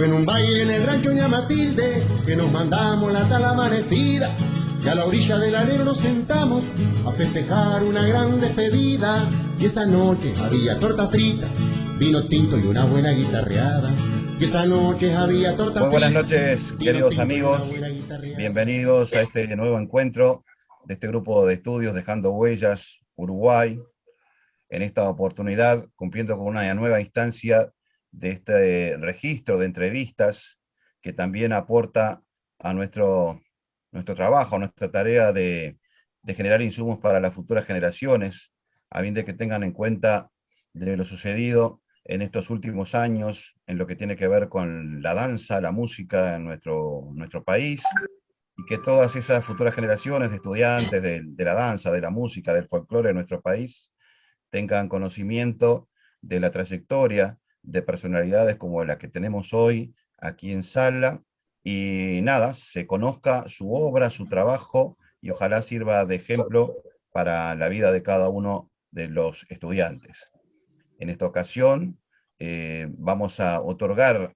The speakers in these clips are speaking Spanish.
Fue en un baile en el rancho Ña Matilde que nos mandamos la tal amanecida, y a la orilla del alero nos sentamos a festejar una gran despedida. Y esa noche había torta frita, vino tinto y una buena guitarreada. Y esa noche había torta Muy buenas frita, noches, vino queridos tinto y una amigos. buena guitarreada. Bienvenidos a este nuevo encuentro de este grupo de estudios Dejando Huellas Uruguay. En esta oportunidad, cumpliendo con una nueva instancia de este registro de entrevistas que también aporta a nuestro trabajo, a nuestra tarea de generar insumos para las futuras generaciones, a fin de que tengan en cuenta de lo sucedido en estos últimos años, en lo que tiene que ver con la danza, la música en nuestro país, y que todas esas futuras generaciones de estudiantes de la danza, de la música, del folclore de nuestro país, tengan conocimiento de la trayectoria de personalidades como la que tenemos hoy aquí en Sala, y nada, se conozca su obra, su trabajo, y ojalá sirva de ejemplo para la vida de cada uno de los estudiantes. En esta ocasión vamos a otorgar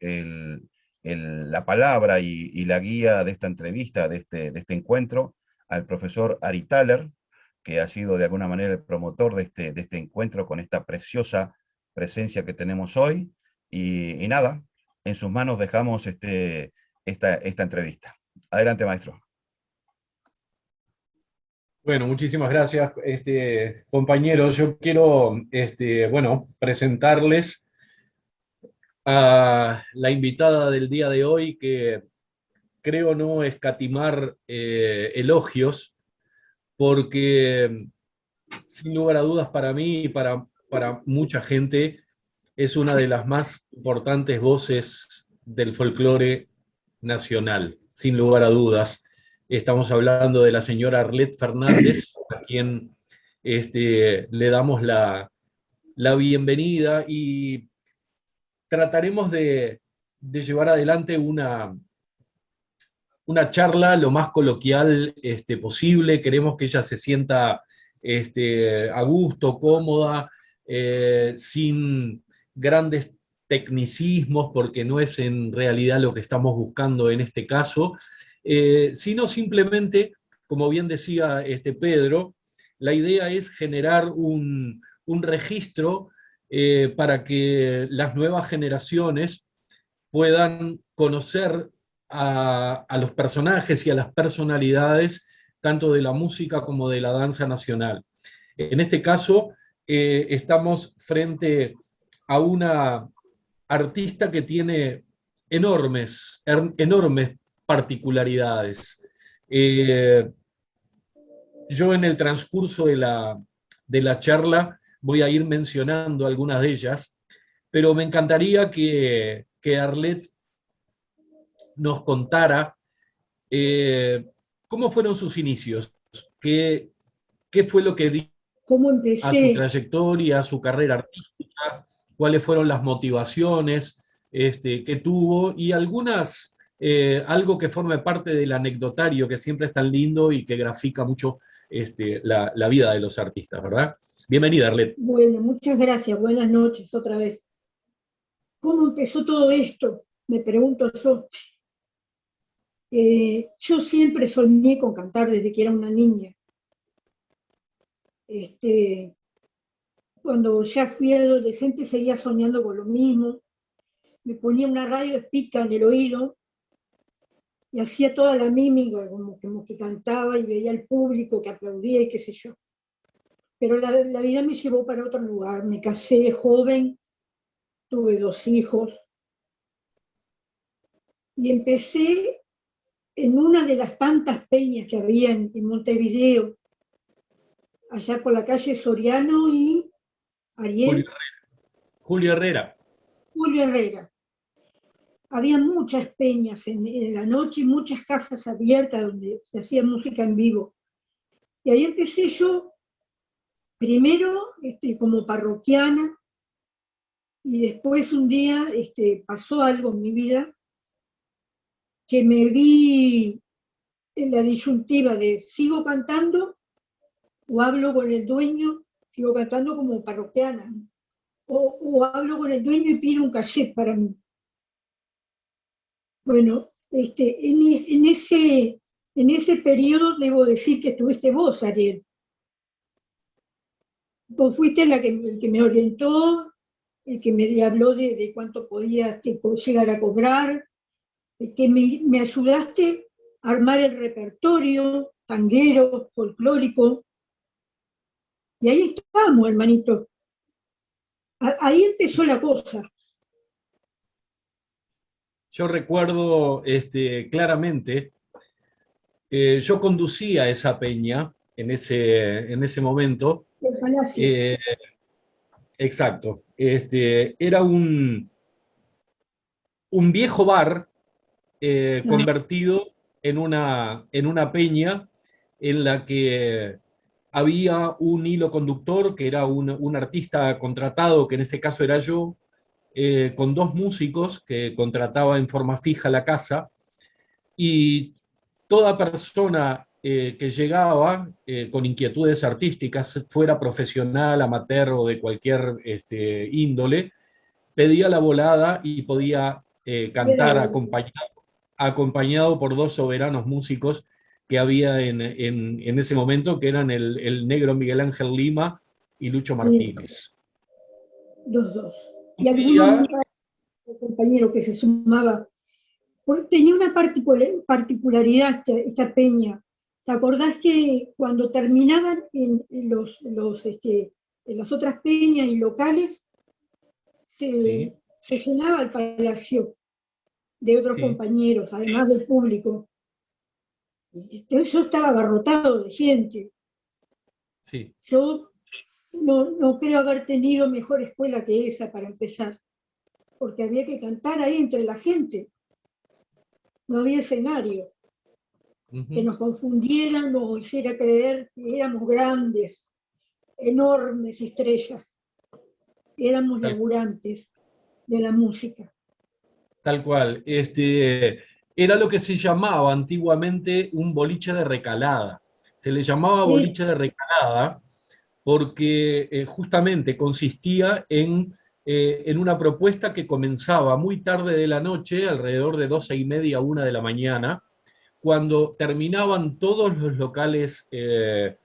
la palabra y la guía de esta entrevista, de este encuentro, al profesor Ari Thaler, que ha sido de alguna manera el promotor de este encuentro con esta preciosa presencia que tenemos hoy. Y nada, en sus manos dejamos esta entrevista. Adelante, maestro. Bueno, muchísimas gracias, compañeros. Yo quiero, bueno, presentarles a la invitada del día de hoy, que creo no escatimar elogios, porque sin lugar a dudas para mí y para mucha gente es una de las más importantes voces del folclore nacional, sin lugar a dudas. Estamos hablando de la señora Arlet Fernández, a quien le damos la bienvenida, y trataremos de llevar adelante una charla lo más coloquial posible. Queremos que ella se sienta a gusto, cómoda, sin grandes tecnicismos, porque no es en realidad lo que estamos buscando en este caso, sino simplemente, como bien decía Pedro, la idea es generar un registro para que las nuevas generaciones puedan conocer a los personajes y a las personalidades, tanto de la música como de la danza nacional. En este caso, estamos frente a una artista que tiene enormes particularidades. Yo en el transcurso de la charla voy a ir mencionando algunas de ellas, pero me encantaría que Arlet nos contara cómo fueron sus inicios, qué fue lo que dio ¿Cómo a su empecé? trayectoria, a su carrera artística, cuáles fueron las motivaciones que tuvo, y algo que forme parte del anecdotario, que siempre es tan lindo y que grafica mucho la vida de los artistas, ¿verdad? Bienvenida, Arlet. Bueno, muchas gracias. Buenas noches otra vez. ¿Cómo empezó todo esto? Me pregunto yo. Yo siempre soñé con cantar desde que era una niña. Cuando ya fui adolescente seguía soñando con lo mismo. Me ponía una radio espica en el oído y hacía toda la mímica, como que cantaba, y veía al público que aplaudía y qué sé yo. Pero la vida me llevó para otro lugar. Me casé joven, tuve 2 hijos y empecé en una de las tantas peñas que había en Montevideo, allá por la calle Soriano y Julio, Ariel, Julio Herrera. Julio Herrera. Había muchas peñas en la noche y muchas casas abiertas donde se hacía música en vivo. Y ahí empecé yo, primero como parroquiana, y después un día pasó algo en mi vida que me vi en la disyuntiva de sigo cantando o hablo con el dueño, sigo cantando como parroquiana, o hablo con el dueño y pido un cachet para mí. Bueno, en ese periodo debo decir que estuviste vos, Ariel. Vos fuiste el que me orientó, el que me habló de cuánto podía llegar a cobrar, el que me ayudaste a armar el repertorio tanguero, folclórico. Y ahí estábamos, hermanito. Ahí empezó la cosa. Yo recuerdo claramente, yo conducía esa peña en ese momento. El Palacio. Exacto. Era un viejo bar convertido en una peña en la que había un hilo conductor, que era un artista contratado, que en ese caso era yo, con dos músicos que contrataba en forma fija la casa, y toda persona que llegaba con inquietudes artísticas, fuera profesional, amateur o de cualquier índole, pedía la volada y podía cantar acompañado por dos soberanos músicos que había en ese momento, que eran el negro Miguel Ángel Lima y Lucho Martínez. Los dos. Un Y algunos día, compañeros que se sumaba. Tenía una particularidad esta peña. ¿Te acordás que cuando terminaban en las otras peñas y locales, sí, se llenaba el palacio de otros sí, compañeros, además del público? Y eso estaba abarrotado de gente. sí. Yo no creo haber tenido mejor escuela que esa para empezar, porque había que cantar ahí entre la gente. No había escenario que Uh-huh. nos confundieran, nos hiciera creer que éramos grandes, enormes estrellas. Éramos Tal, laburantes de la música. tal cual. Era lo que se llamaba antiguamente un boliche de recalada. Se le llamaba Es, boliche de recalada porque justamente consistía en una propuesta que comenzaba muy tarde de la noche, alrededor de 12:30, 1 de la mañana, cuando terminaban todos los locales de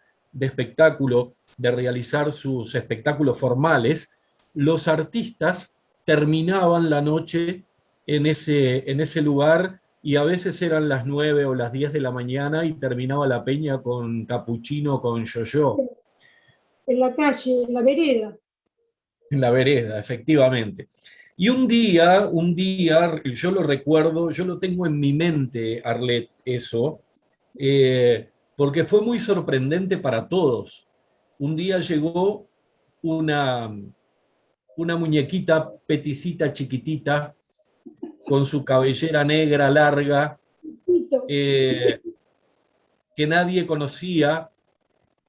espectáculo de realizar sus espectáculos formales, los artistas terminaban la noche en ese lugar, y a veces eran las 9 o las 10 de la mañana y terminaba la peña con capuchino, con yo-yo. en la calle, en la vereda. En la vereda, efectivamente. Y un día, yo lo recuerdo, yo lo tengo en mi mente, Arlet, eso, porque fue muy sorprendente para todos. Un día llegó una, una muñequita peticita, chiquitita, con su cabellera negra larga, eh, que nadie conocía,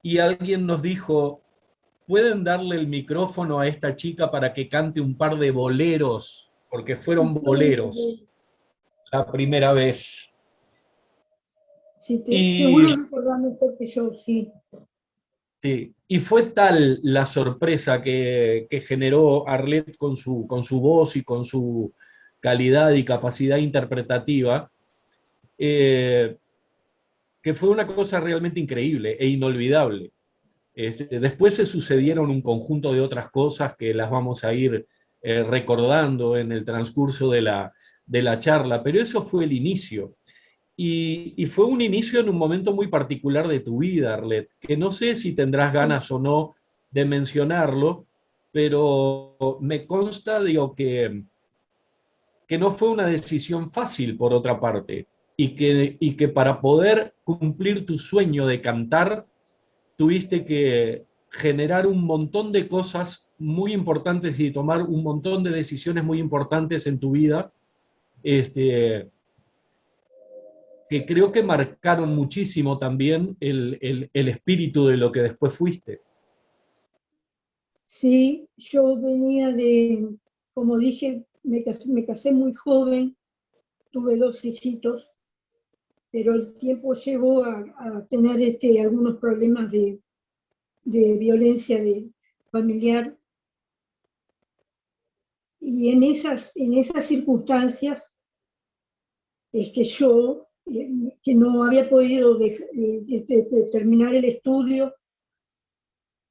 y alguien nos dijo: ¿pueden darle el micrófono a esta chica para que cante un par de boleros? Porque fueron boleros la primera vez. Sí, seguro Y, recordás mejor que yo, sí. sí, y fue tal la sorpresa que generó Arlet con su voz y con su calidad y capacidad interpretativa, eh, que fue una cosa realmente increíble e inolvidable. Después se sucedieron un conjunto de otras cosas que las vamos a ir recordando en el transcurso de la charla, pero eso fue el inicio. Y fue un inicio en un momento muy particular de tu vida, Arlet, que no sé si tendrás ganas o no de mencionarlo, pero me consta, digo, que no fue una decisión fácil, por otra parte, y que para poder cumplir tu sueño de cantar, tuviste que generar un montón de cosas muy importantes y tomar un montón de decisiones muy importantes en tu vida, que creo que marcaron muchísimo también el espíritu de lo que después fuiste. Sí, yo venía como dije, me casé muy joven, tuve 2 hijitos, pero el tiempo llevó a tener algunos problemas de violencia familiar, y en esas circunstancias es que yo, que no había podido terminar el estudio,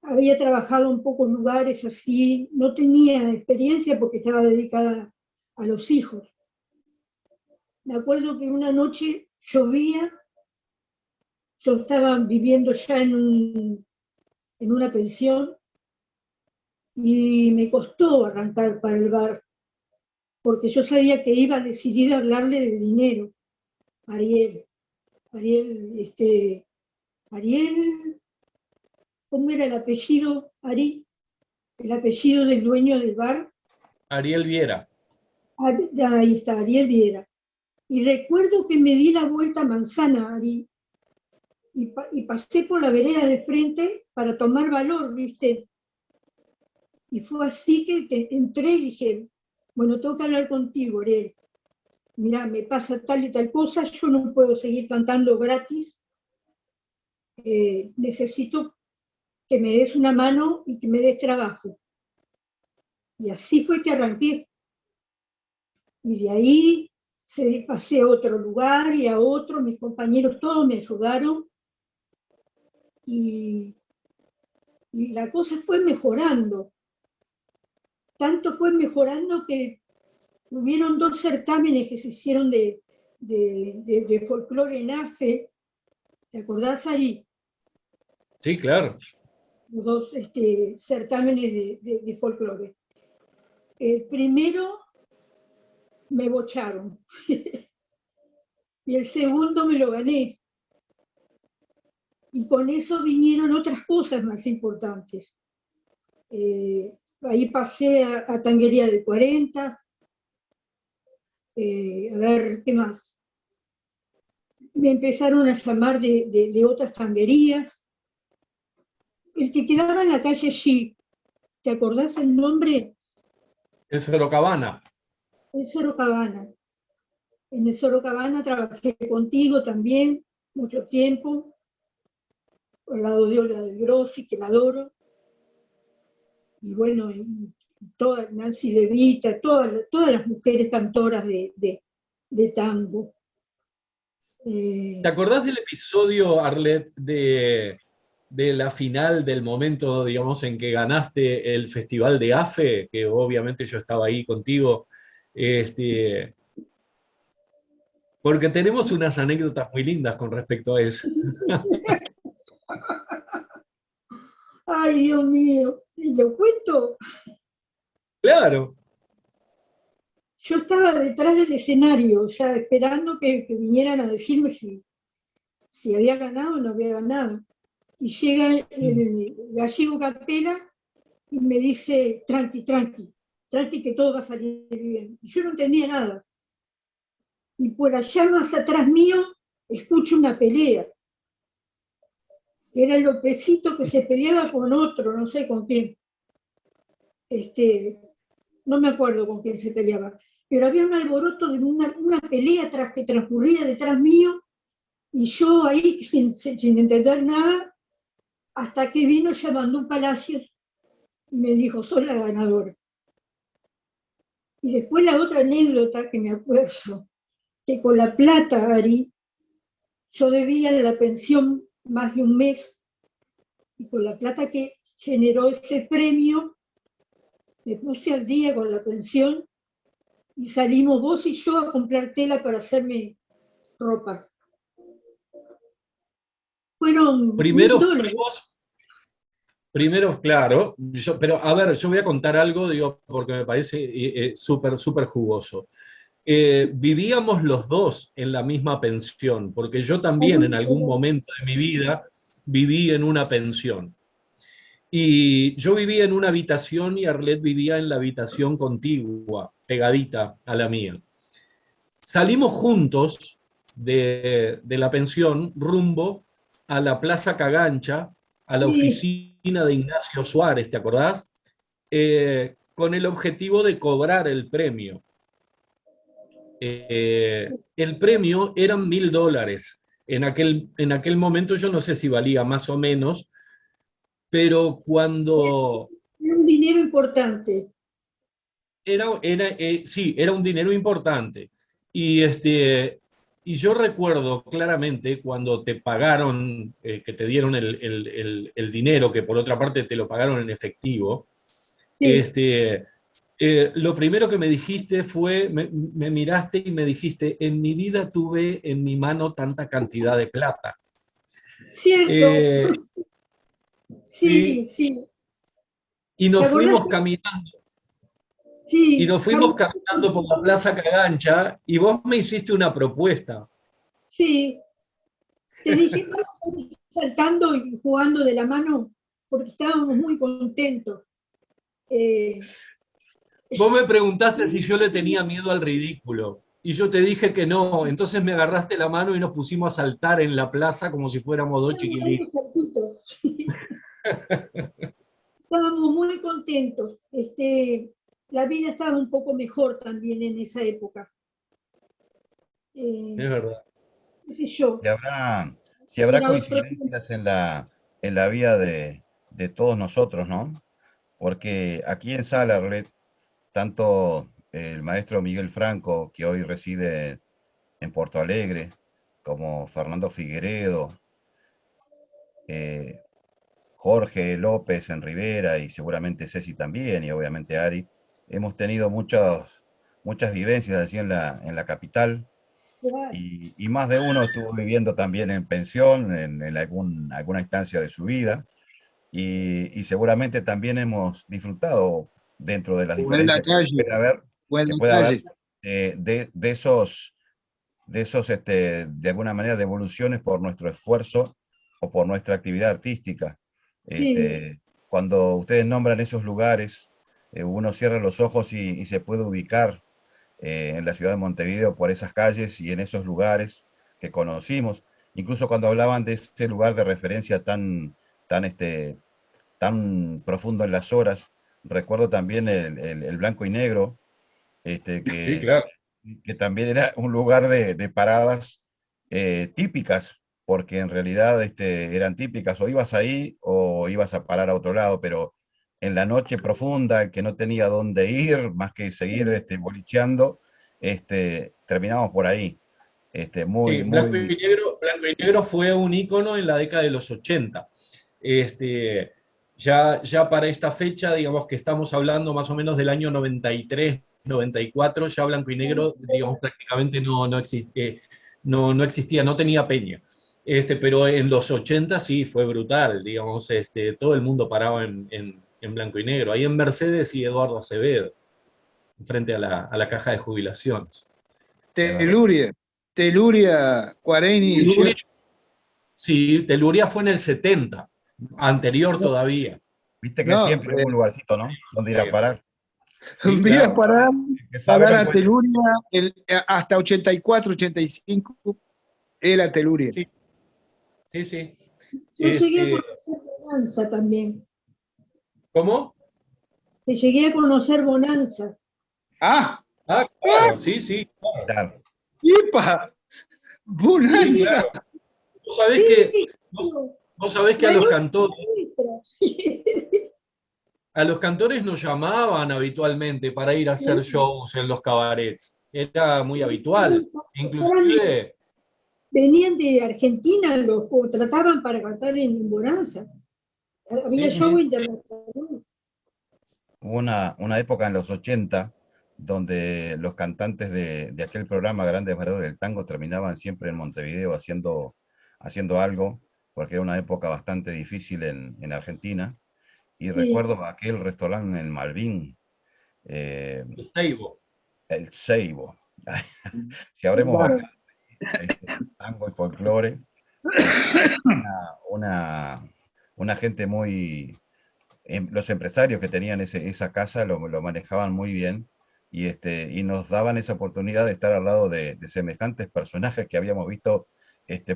había trabajado en pocos lugares así, no tenía experiencia porque estaba dedicada a los hijos. Me acuerdo que una noche llovía, yo estaba viviendo ya en una pensión y me costó arrancar para el bar, porque yo sabía que iba decidida a hablarle de dinero. Ariel, ¿cómo era el apellido? El apellido del dueño del bar. Ariel Viera. Ahí está, Ariel Viera. Y recuerdo que me di la vuelta a manzana, Ari, y pasé por la vereda de frente para tomar valor, ¿viste? Y fue así que entré y dije, bueno, tengo que hablar contigo, Ariel. Mirá, me pasa tal y tal cosa, yo no puedo seguir cantando gratis, necesito que me des una mano y que me des trabajo. Y así fue que arranqué. Y de ahí pasé a otro lugar y a otro, mis compañeros todos me ayudaron. Y la cosa fue mejorando. Tanto fue mejorando que hubieron 2 certámenes que se hicieron de folclore en AFE. ¿Te acordás, Ari? Sí, claro. Los 2 certámenes de folclore. El primero me bocharon y el segundo me lo gané. Y con eso vinieron otras cosas más importantes. Ahí pasé a Tanguería del 40. A ver, ¿qué más? Me empezaron a llamar de otras tanguerías. El que quedaba en la calle G, ¿te acordás el nombre? El Sorocabana. El Sorocabana. En el Sorocabana trabajé contigo también, mucho tiempo, al lado de Olga del Grossi, que la adoro. Y bueno, toda Nancy De Vita, todas las mujeres cantoras de tango. ¿Te acordás del episodio, Arlet, de la final, del momento, digamos, en que ganaste el Festival de AFE? Que obviamente yo estaba ahí contigo. Porque tenemos unas anécdotas muy lindas con respecto a eso. Ay, Dios mío, ¿y lo cuento? Claro. Yo estaba detrás del escenario, ya esperando que vinieran a decirme si había ganado o no había ganado. Y llega el gallego Capela y me dice, tranqui, que todo va a salir bien. Y yo no entendía nada. Y por allá más atrás mío, escucho una pelea. Era el Lopecito que se peleaba con otro, no sé con quién. No me acuerdo con quién se peleaba. Pero había un alboroto de una pelea que transcurría detrás mío, y yo ahí sin entender nada, hasta que vino Yamandú Palacios y me dijo, sos la ganadora. Y después la otra anécdota que me acuerdo, que con la plata, Ari, yo debía de la pensión más de un mes, y con la plata que generó ese premio, me puse al día con la pensión, y salimos vos y yo a comprar tela para hacerme ropa. Fueron $1000. Primero, claro, pero a ver, yo voy a contar algo, digo, porque me parece súper jugoso. Vivíamos los dos en la misma pensión, porque yo también en algún momento de mi vida viví en una pensión. Y yo vivía en una habitación y Arlet vivía en la habitación contigua, pegadita a la mía. Salimos juntos de la pensión rumbo a la Plaza Cagancha, a la oficina de Ignacio Suárez, ¿te acordás? Con el objetivo de cobrar el premio. El premio eran $1000. En aquel momento yo no sé si valía más o menos, pero cuando... Era un dinero importante. Sí, era un dinero importante. Y Y yo recuerdo claramente cuando te pagaron, que te dieron el dinero, que por otra parte te lo pagaron en efectivo, Sí, lo primero que me dijiste fue, me miraste y me dijiste, en mi vida tuve en mi mano tanta cantidad de plata. cierto, Eh, sí, sí, sí. y ¿Te nos acordás? fuimos caminando, y Sí, nos fuimos caminando por la Plaza Cagancha, y vos me hiciste una propuesta. sí. Te dije, vamos a ir saltando y jugando de la mano, porque estábamos muy contentos. Eh, Vos me preguntaste si yo le tenía miedo al ridículo, y yo te dije que no, entonces me agarraste la mano y nos pusimos a saltar en la plaza como si fuéramos dos Estábamos dando chiquilitos. saltitos. Estábamos muy contentos. La vida estaba un poco mejor también en esa época. Es verdad. Qué sé yo, Si habrá, si habrá era otro tiempo. coincidencias en la vida de todos nosotros, ¿no? Porque aquí en Salarlet, tanto el maestro Miguel Franco, que hoy reside en Porto Alegre, como Fernando Figueredo, eh, Jorge López en Rivera y seguramente Ceci también, y obviamente Ari, hemos tenido muchas vivencias así en la capital, Claro, y más de uno estuvo viviendo también en pensión en alguna instancia de su vida, y seguramente también hemos disfrutado dentro de las O en la diferencias calle, o en que la puede haber calle. de esos de alguna manera, devoluciones por nuestro esfuerzo o por nuestra actividad artística. sí, Cuando ustedes nombran esos lugares, uno cierra los ojos y se puede ubicar en la ciudad de Montevideo por esas calles y en esos lugares que conocimos. Incluso cuando hablaban de ese lugar de referencia tan, tan profundo en las horas, recuerdo también el Blanco y Negro, este, Sí, que, claro. que también era un lugar de paradas típicas, porque en realidad eran típicas, o ibas ahí o ibas a parar a otro lado, pero en la noche profunda, el que no tenía dónde ir, más que seguir sí, bolicheando, terminamos por ahí. Sí, Muy, Blanco y Negro fue un ícono en la década de los 80. Este, ya para esta fecha, digamos que estamos hablando más o menos del año 93, 94, ya Blanco y Negro, digamos, prácticamente no existía, no tenía peña. Pero en los 80 sí, fue brutal, digamos, todo el mundo paraba en Blanco y Negro, ahí en Mercedes y Eduardo Acevedo, frente a la caja de jubilaciones. de verdad. Teluria, Teluria, Guareni, Teluria, sí, Teluria fue en el 70, anterior todavía. Viste que no, siempre hubo un lugarcito, ¿no? Donde ir a parar. Sí, mira, claro. El que sabe parar lo a encuentra. Teluria, hasta 84, 85, era Teluria. Sí, sí, sí. yo llegué a Este, conocer Bonanza también. ¿Cómo? Te llegué a conocer Bonanza. Ah, Ah, claro, sí, sí, claro. Claro. ¡Epa! Sí, ¡Bonanza! claro. Vos sabés Sí, que, vos, claro. vos sabés que María Maestra. a los cantores nos llamaban habitualmente para ir a hacer shows en los cabarets. Era muy habitual. Inclusive, Venían de Argentina, los contrataban para cantar en Bonanza. Había sí, show sí, internacional. Hubo una época en los 80 donde los cantantes de aquel programa Grandes Valores del Tango terminaban siempre en Montevideo haciendo algo, porque era una época bastante difícil en Argentina. Y Sí, recuerdo aquel restaurante en Malvin, eh, el Seibo. el Seibo. Si habremos claro. bajado tango y folclore, este, una, una, una gente los empresarios que tenían esa casa lo manejaban muy bien, y nos daban esa oportunidad de estar al lado de semejantes personajes que habíamos visto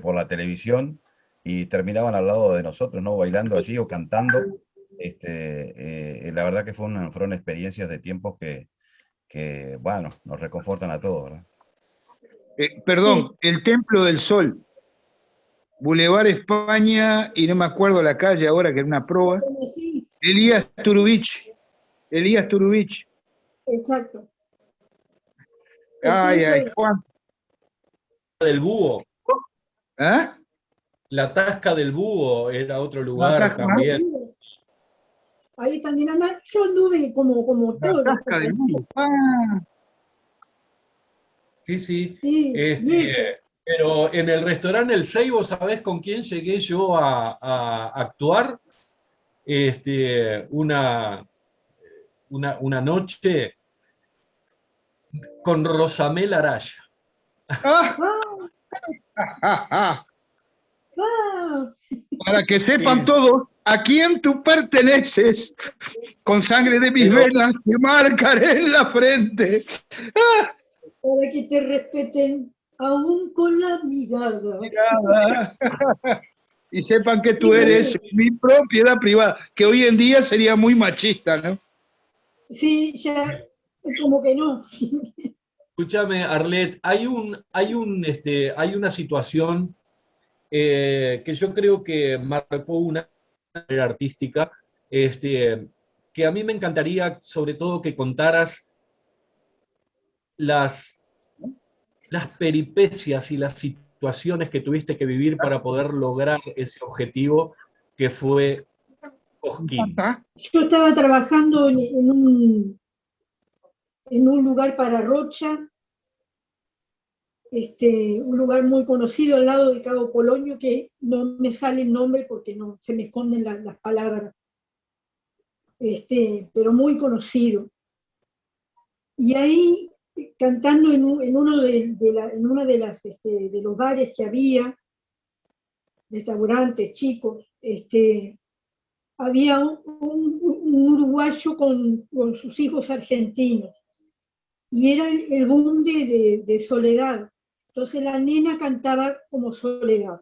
por la televisión, y terminaban al lado de nosotros, ¿no? Bailando allí o cantando. La verdad que fueron experiencias de tiempos bueno, nos reconfortan a todos, ¿verdad? Sí, Perdón, el Templo del Sol, Boulevard España, y no me acuerdo la calle ahora, que era una proa. sí, Elías Turubich. Elías Turubich. exacto. El Ay, templo ay, de Juan. del Búho. ¿Eh? La Tasca del Búho era otro La lugar Tasca, también. Ahí también anda, yo anduve como la todos los Tasca del compañeros. Búho. Ah, Sí, sí. Sí, viejo. Pero en el restaurante El Seibo, ¿sabés con quién llegué yo a actuar? Una noche con Rosamel Araya. ah, Ah, ah, ah. ah. Para que sepan Eh, todos a quién tú perteneces, con sangre de mis pero venas te marcaré en la frente. Ah, Para que te respeten aún con la mirada. mirada. Y sepan que Sí, tú eres mi propiedad privada, que hoy en día sería muy machista, ¿no? sí, ya como que no. escúchame, Arlet, hay una situación que yo creo que marcó una carrera artística, que a mí me encantaría, sobre todo, que contaras las, las peripecias y las situaciones que tuviste que vivir para poder lograr ese objetivo que fue Cosquín. Yo estaba trabajando en un lugar para Rocha, un lugar muy conocido al lado de Cabo Polonio, que no me sale el nombre porque no se me esconden las palabras, pero muy conocido. Y ahí, cantando en una de los bares que había, restaurantes chicos, había un uruguayo con sus hijos argentinos, y era el boom de Soledad. Entonces la nena cantaba como Soledad.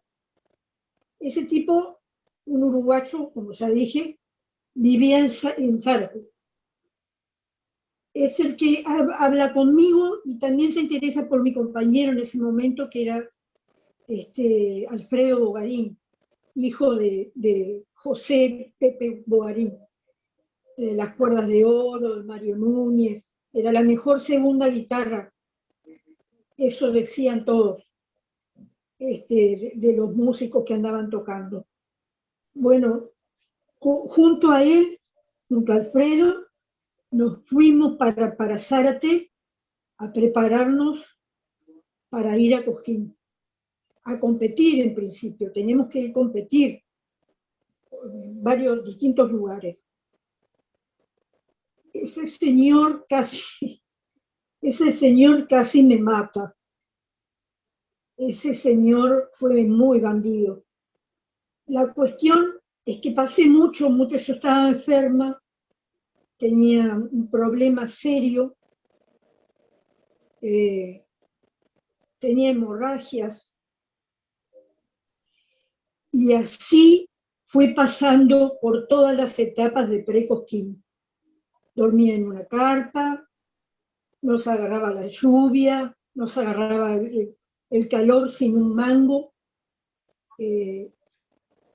Ese tipo, un uruguayo, como ya dije, vivía en Zárate. Es el que habla conmigo y también se interesa por mi compañero en ese momento, que era Alfredo Bogarín, hijo de José Pepe Bogarín, de Las Cuerdas de Oro, de Mario Núñez. Era la mejor segunda guitarra, eso decían todos, de los músicos que andaban tocando. Bueno, junto a él, junto a Alfredo, nos fuimos para Zárate a prepararnos para ir a Cosquín, a competir en principio. Teníamos que competir en varios distintos lugares. Ese señor casi me mata. Ese señor fue muy bandido. La cuestión es que pasé mucho, yo estaba enferma, tenía un problema serio, tenía hemorragias, y así fui pasando por todas las etapas de pre-Cosquín. Dormía en una carpa, nos agarraba la lluvia, nos agarraba el calor sin un mango,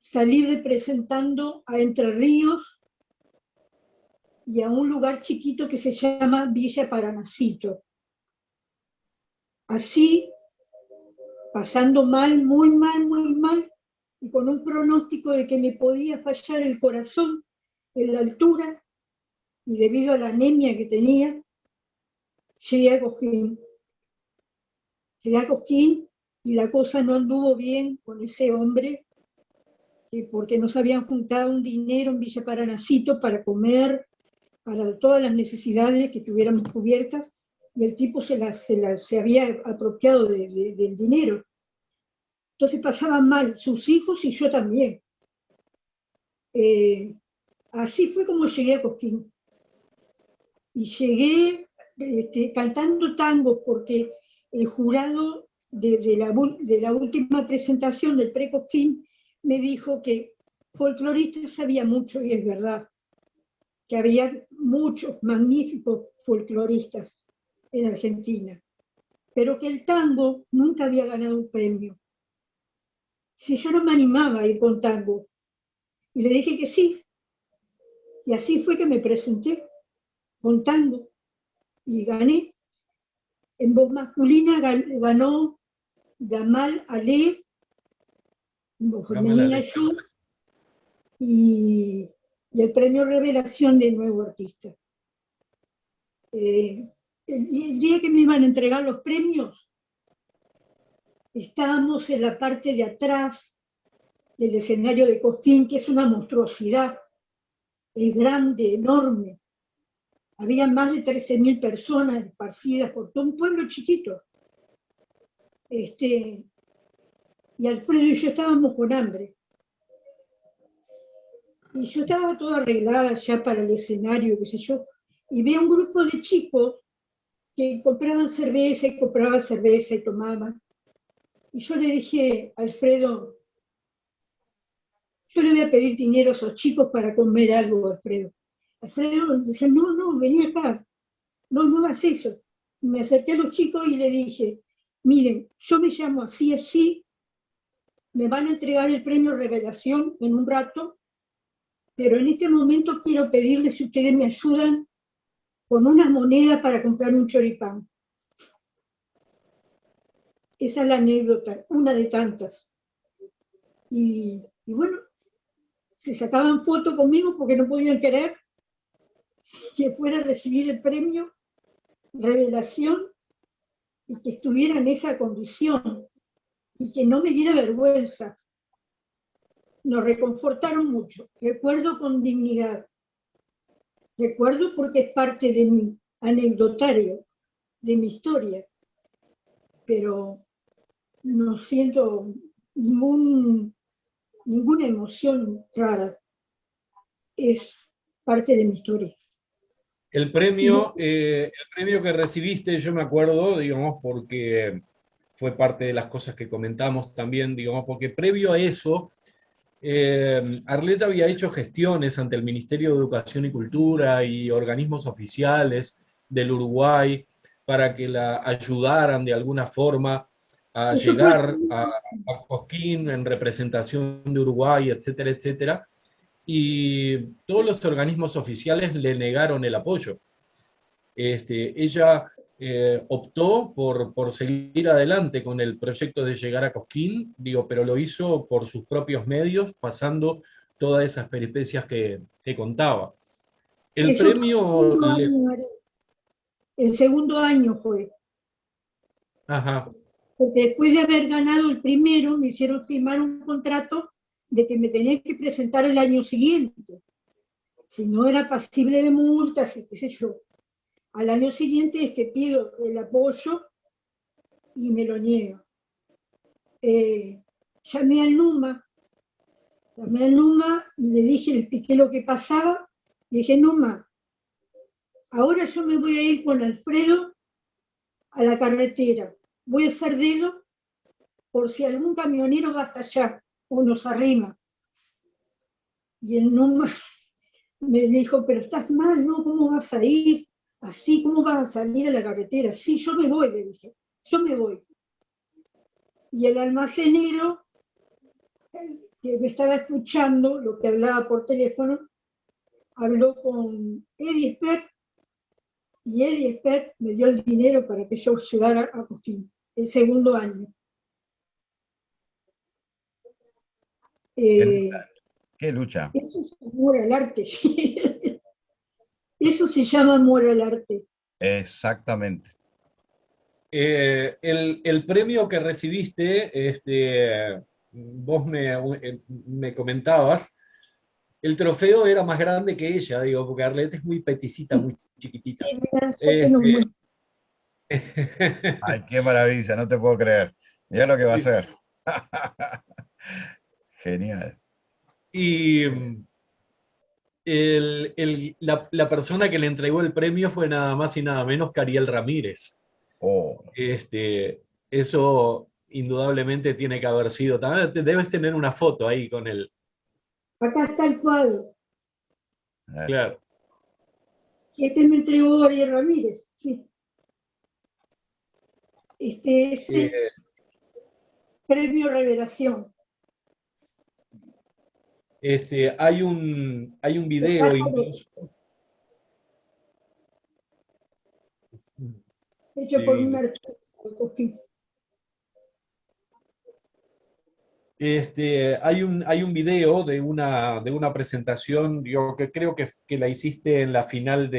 salir representando a Entre Ríos y a un lugar chiquito que se llama Villa Paranacito. Así, pasando mal, muy mal, y con un pronóstico de que me podía fallar el corazón en la altura, y debido a la anemia que tenía, llegué a Cosquín. Y la cosa no anduvo bien con ese hombre, porque nos habían juntado un dinero en Villa Paranacito para comer, para todas las necesidades que tuviéramos cubiertas, y el tipo se había apropiado del dinero. Entonces pasaban mal sus hijos y yo también. Así fue como llegué a Cosquín. Y llegué cantando tangos, porque el jurado de la última presentación del pre-Cosquín me dijo que folcloristas había mucho, y es verdad, que había muchos magníficos folcloristas en Argentina, pero que el tango nunca había ganado un premio. Si yo no me animaba a ir con tango, y le dije que sí, y así fue que me presenté con tango, y gané. En voz masculina ganó Gamal Ali, Gamal femenina Ali. yo, y el premio Revelación de Nuevo Artista. El día que me iban a entregar los premios, estábamos en la parte de atrás del escenario de Cosquín, que es una monstruosidad, es grande, enorme. Había más de 13.000 personas esparcidas por todo un pueblo chiquito. Y Alfredo y yo estábamos con hambre. Y yo estaba toda arreglada ya para el escenario, qué sé yo, y vi un grupo de chicos que compraban cerveza y tomaban. Y yo le dije, Alfredo, yo le voy a pedir dinero a esos chicos para comer algo, Alfredo. Alfredo decía, no, vení acá, no hagas eso. Me acerqué a los chicos y le dije, miren, yo me llamo así, me van a entregar el premio Revelación en un rato, pero en este momento quiero pedirles si ustedes me ayudan con unas monedas para comprar un choripán. Esa es la anécdota, una de tantas. Y bueno, se sacaban fotos conmigo porque no podían creer que fuera a recibir el premio Revelación y que estuviera en esa condición y que no me diera vergüenza. Nos reconfortaron mucho. Recuerdo con dignidad. Recuerdo porque es parte de mi anecdotario, de mi historia. Pero no siento ninguna emoción rara. Es parte de mi historia. El premio que recibiste, yo me acuerdo, digamos, porque fue parte de las cosas que comentamos también, digamos, porque previo a eso, Arleta había hecho gestiones ante el Ministerio de Educación y Cultura y organismos oficiales del Uruguay para que la ayudaran de alguna forma a Eso fue, llegar a Cosquín en representación de Uruguay, etcétera, etcétera. Y todos los organismos oficiales le negaron el apoyo. Ella optó por seguir adelante con el proyecto de llegar a Cosquín, digo, pero lo hizo por sus propios medios, pasando todas esas peripecias que contaba. El eso fue premio... el segundo año fue. Ajá, Porque después de haber ganado el primero, me hicieron firmar un contrato de que me tenía que presentar el año siguiente. Si no era pasible de multas, y qué sé yo. Al año siguiente es que pido el apoyo y me lo niegan. Llamé al NUMA y le dije, le expliqué lo que pasaba. Le dije, NUMA, ahora yo me voy a ir con Alfredo a la carretera. Voy a hacer dedo por si algún camionero va hasta allá o nos arrima. Y el NUMA me dijo, pero estás mal, ¿no? ¿Cómo vas a ir? Así, ¿cómo vas a salir a la carretera? Sí, yo me voy, le dije, yo me voy. Y el almacenero, que me estaba escuchando lo que hablaba por teléfono, habló con Eddie Speck, y Eddie Speck me dio el dinero para que yo llegara a Cosquín, el segundo año. ¿Qué lucha? Eso es amor al arte. Eso se llama amor al arte. Exactamente. el premio que recibiste, vos me comentabas, el trofeo era más grande que ella, digo, porque Arlette es muy peticita, muy chiquitita. Sí, mira, yo tengo muy... Ay, qué maravilla, no te puedo creer. Mirá lo que va a hacer. Genial. Y la persona que le entregó el premio fue nada más y nada menos que Ariel Ramírez. Oh, Eso indudablemente tiene que haber sido. También debes tener una foto ahí con él. Acá está el cuadro. Claro. Este me entregó Ariel Ramírez. Sí. Este es el premio Revelación. Hay un video incluso. Hecho por un artista. Hay un video de una presentación, yo que creo que la hiciste en la final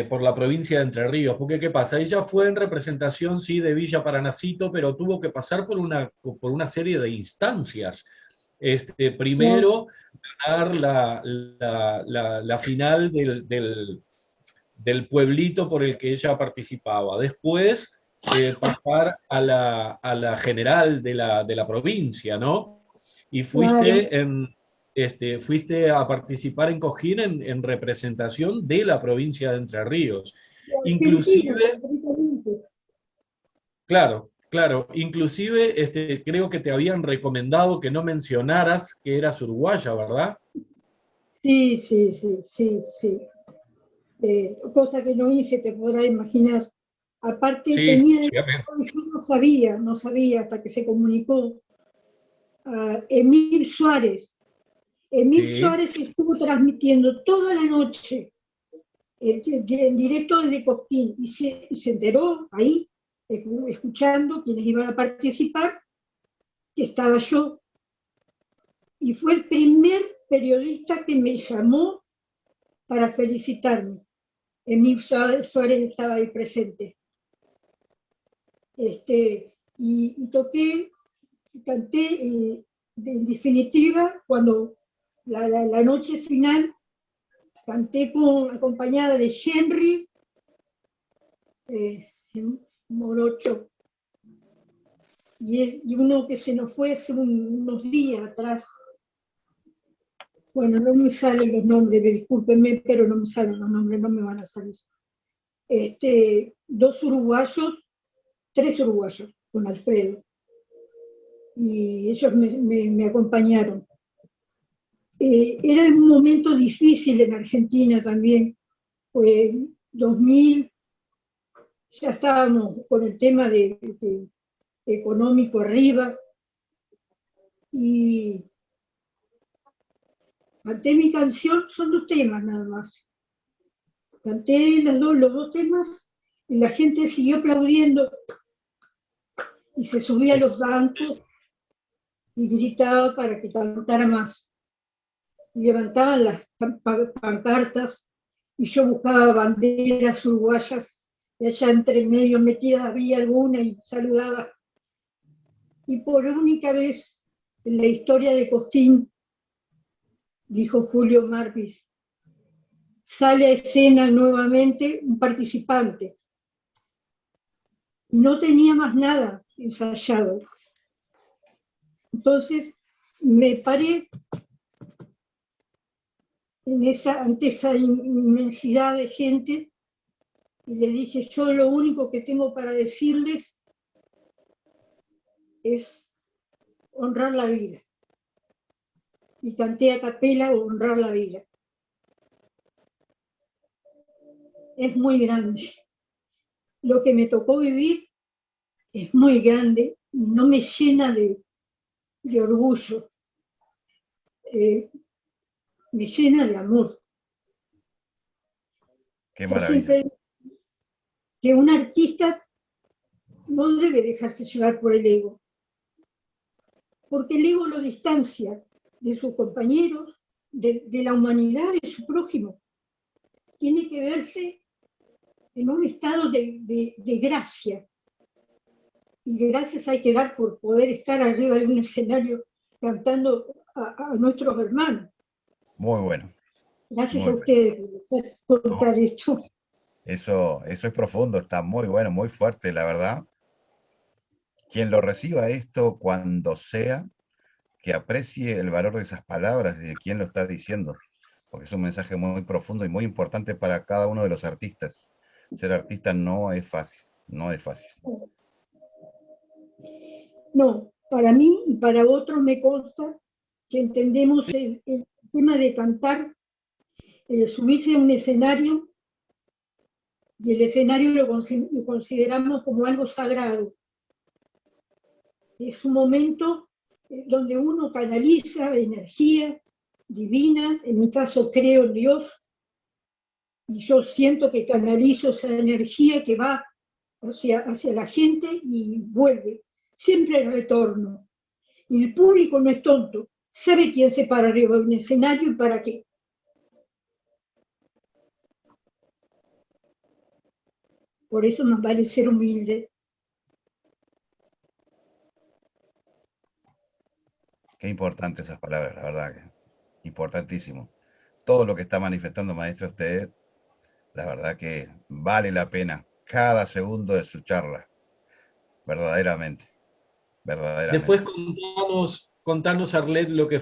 por la provincia de Entre Ríos, porque ¿qué pasa? Ella fue en representación, sí, de Villa Paranacito, pero tuvo que pasar por una serie de instancias. Primero, ganar la final del pueblito por el que ella participaba. Después, pasar a la general de la provincia, ¿no? Y Claro. fuiste a participar en Cojín en representación de la provincia de Entre Ríos. Argentina, Inclusive, concretamente. claro, claro, inclusive creo que te habían recomendado que no mencionaras que eras uruguaya, ¿verdad? Sí, sí, sí, sí, sí. Cosa que no hice, te podrás imaginar. Aparte Sí, tenía, obviamente. yo no sabía hasta que se comunicó a Emir Suárez. Emir Sí, Suárez estuvo transmitiendo toda la noche en directo desde Cosquín y se enteró ahí, escuchando quienes iban a participar, que estaba yo. Y fue el primer periodista que me llamó para felicitarme. Emir Suárez estaba ahí presente. Y toqué, canté, en definitiva, cuando la noche final, canté acompañada de Henry Morocho, y uno que se nos fue hace unos días atrás. Bueno, no me salen los nombres, discúlpenme, pero no me salen los nombres, no me van a salir. Dos uruguayos, tres uruguayos, con Alfredo, y ellos me acompañaron. Era un momento difícil en Argentina también, pues 2000, ya estábamos con el tema de económico arriba, y canté mi canción, son dos temas nada más. Canté los dos temas y la gente siguió aplaudiendo y se subía a los bancos y gritaba para que cantara más. Y levantaban las pancartas y yo buscaba banderas uruguayas y allá entre medio metida había alguna y saludaba. Y por única vez en la historia de Cosquín, dijo Julio Marvis, sale a escena nuevamente un participante. No tenía más nada ensayado. Entonces me paré ante esa inmensidad de gente y le dije, yo lo único que tengo para decirles es honrar la vida. Y canté a capela honrar la vida. Es muy grande. Lo que me tocó vivir es muy grande y no me llena de orgullo. Me llena de amor. Qué Yo maravilla. siempre digo que un artista no debe dejarse llevar por el ego, porque el ego lo distancia de sus compañeros, de la humanidad, de su prójimo. Tiene que verse en un estado de gracia. Y gracias hay que dar por poder estar arriba de un escenario cantando a nuestros hermanos. Muy bueno, Gracias muy a bueno. ustedes por contar No, esto. eso es profundo, está muy bueno, muy fuerte, la verdad. Quien lo reciba esto cuando sea, que aprecie el valor de esas palabras y de quien lo está diciendo, porque es un mensaje muy profundo y muy importante para cada uno de los artistas. Ser artista no es fácil, no es fácil. No, para mí y para otros me consta que entendemos el tema de cantar, subirse a un escenario, y el escenario lo consideramos como algo sagrado. Es un momento donde uno canaliza energía divina, en mi caso creo en Dios, y yo siento que canalizo esa energía que va hacia la gente y vuelve. Siempre el retorno. Y el público no es tonto, sabe quién se para arriba de un escenario y para qué. Por eso más vale ser humilde. Qué importantes esas palabras, la verdad, que importantísimo. Todo lo que está manifestando, maestro, usted, la verdad que vale la pena cada segundo de su charla, verdaderamente, Después verdaderamente. contanos, Arlet, lo que